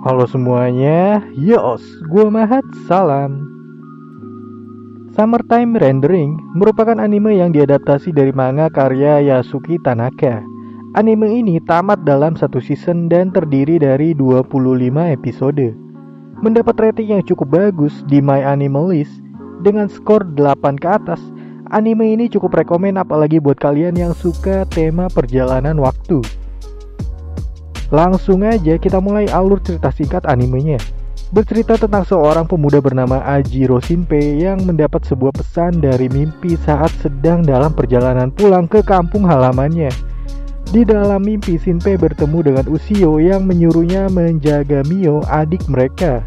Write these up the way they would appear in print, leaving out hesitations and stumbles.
Halo semuanya, yos, gua Mahat, salam. Summertime Rendering merupakan anime yang diadaptasi dari manga karya Yasuki Tanaka. Anime ini tamat dalam satu season dan terdiri dari 25 episode. Mendapat rating yang cukup bagus di MyAnimeList dengan skor 8 ke atas. Anime ini cukup rekomen apalagi buat kalian yang suka tema perjalanan waktu. Langsung aja kita mulai alur cerita singkat animenya. Bercerita tentang seorang pemuda bernama Ajiro Shinpei yang mendapat sebuah pesan dari mimpi saat sedang dalam perjalanan pulang ke kampung halamannya. Di dalam mimpi, Shinpei bertemu dengan Ushio yang menyuruhnya menjaga Mio, adik mereka.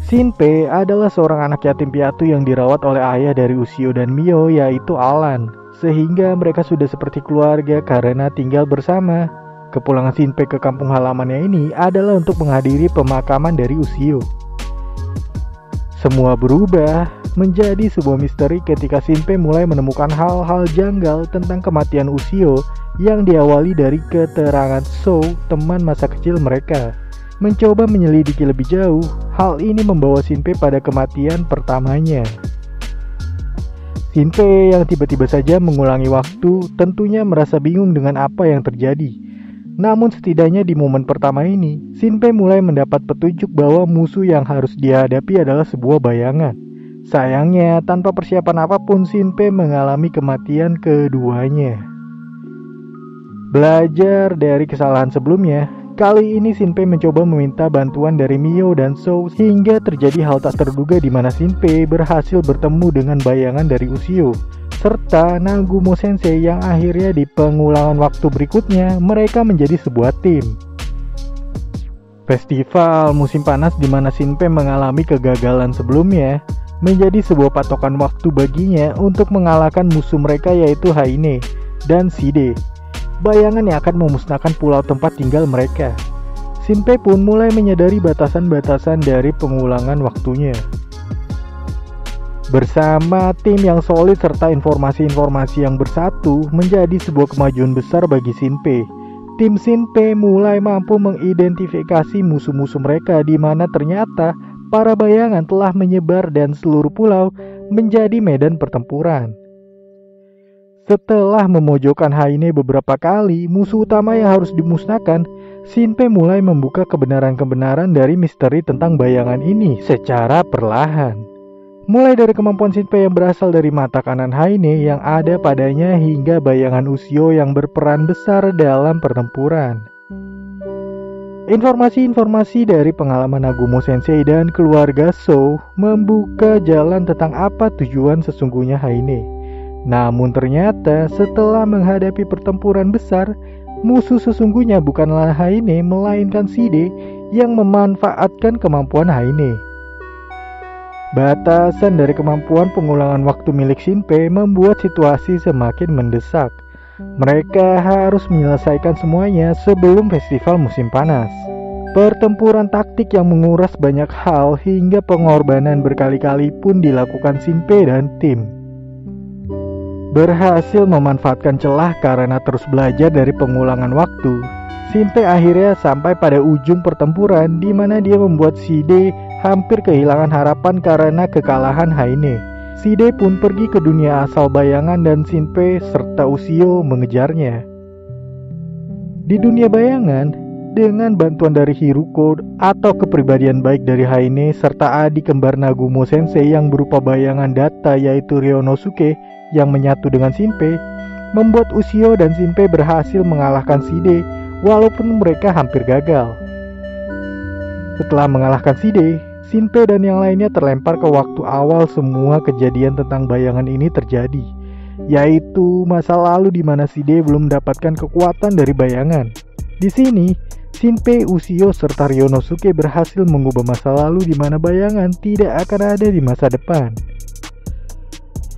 Shinpei adalah seorang anak yatim piatu yang dirawat oleh ayah dari Ushio dan Mio, yaitu Alan, sehingga mereka sudah seperti keluarga karena tinggal bersama. Kepulangan Shinpei ke kampung halamannya ini adalah untuk menghadiri pemakaman dari Ushio. Semua berubah menjadi sebuah misteri ketika Shinpei mulai menemukan hal-hal janggal tentang kematian Ushio yang diawali dari keterangan Sou, teman masa kecil mereka. Mencoba menyelidiki lebih jauh, hal ini membawa Shinpei pada kematian pertamanya. Shinpei yang tiba-tiba saja mengulangi waktu tentunya merasa bingung dengan apa yang terjadi. Namun setidaknya di momen pertama ini, Shinpei mulai mendapat petunjuk bahwa musuh yang harus dihadapi adalah sebuah bayangan. Sayangnya, tanpa persiapan apapun, Shinpei mengalami kematian keduanya. Belajar dari kesalahan sebelumnya, kali ini Shinpei mencoba meminta bantuan dari Mio dan Sou hingga terjadi hal tak terduga di mana Shinpei berhasil bertemu dengan bayangan dari Ushio serta Nagumo Sensei yang akhirnya di pengulangan waktu berikutnya mereka menjadi sebuah tim. Festival musim panas di mana Shinpei mengalami kegagalan sebelumnya menjadi sebuah patokan waktu baginya untuk mengalahkan musuh mereka yaitu Haine dan Shide, bayangan yang akan memusnahkan pulau tempat tinggal mereka. Shinpei pun mulai menyadari batasan-batasan dari pengulangan waktunya. Bersama tim yang solid serta informasi-informasi yang bersatu menjadi sebuah kemajuan besar bagi Shinpei. Tim Shinpei mulai mampu mengidentifikasi musuh-musuh mereka di mana ternyata para bayangan telah menyebar dan seluruh pulau menjadi medan pertempuran. Setelah memojokkan Haine beberapa kali, musuh utama yang harus dimusnahkan, Shinpei mulai membuka kebenaran-kebenaran dari misteri tentang bayangan ini secara perlahan. Mulai dari kemampuan Shinpei yang berasal dari mata kanan Haine yang ada padanya hingga bayangan Ushio yang berperan besar dalam pertempuran. Informasi-informasi dari pengalaman Nagumo Sensei dan keluarga Sou membuka jalan tentang apa tujuan sesungguhnya Haine. Namun ternyata setelah menghadapi pertempuran besar, musuh sesungguhnya bukanlah Haine melainkan Shide yang memanfaatkan kemampuan Haine. Batasan dari kemampuan pengulangan waktu milik Shinpei membuat situasi semakin mendesak. Mereka harus menyelesaikan semuanya sebelum festival musim panas. Pertempuran taktik yang menguras banyak hal hingga pengorbanan berkali-kali pun dilakukan Shinpei dan tim. Berhasil memanfaatkan celah karena terus belajar dari pengulangan waktu, Shinpei akhirnya sampai pada ujung pertempuran di mana dia membuat Shide hampir kehilangan harapan karena kekalahan Haine. Shide pun pergi ke dunia asal bayangan dan Shinpei serta Ushio mengejarnya. Di dunia bayangan, dengan bantuan dari Hiruko atau kepribadian baik dari Haine serta adik kembar Nagumo Sensei yang berupa bayangan data yaitu Ryonosuke yang menyatu dengan Shinpei, membuat Ushio dan Shinpei berhasil mengalahkan Shide walaupun mereka hampir gagal. Setelah mengalahkan Shide, Shinpei dan yang lainnya terlempar ke waktu awal semua kejadian tentang bayangan ini terjadi, yaitu masa lalu di mana Shide belum mendapatkan kekuatan dari bayangan. Di sini, Shinpei, Ushio, serta Ryonosuke berhasil mengubah masa lalu di mana bayangan tidak akan ada di masa depan.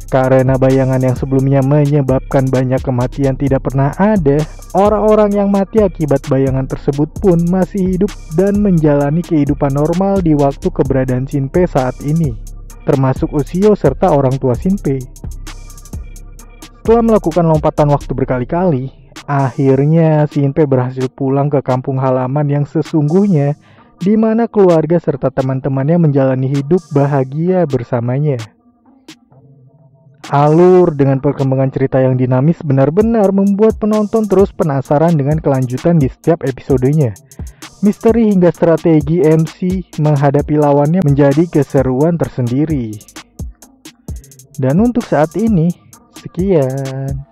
Karena bayangan yang sebelumnya menyebabkan banyak kematian tidak pernah ada, orang-orang yang mati akibat bayangan tersebut pun masih hidup dan menjalani kehidupan normal di waktu keberadaan Shinpei saat ini, termasuk Ushio serta orang tua Shinpei. Setelah melakukan lompatan waktu berkali-kali, Akhirnya Shinpei berhasil pulang ke kampung halaman yang sesungguhnya, di mana keluarga serta teman-temannya menjalani hidup bahagia bersamanya. Alur dengan perkembangan cerita yang dinamis benar-benar membuat penonton terus penasaran dengan kelanjutan di setiap episodenya. Misteri hingga strategi MC menghadapi lawannya menjadi keseruan tersendiri. Dan untuk saat ini, sekian.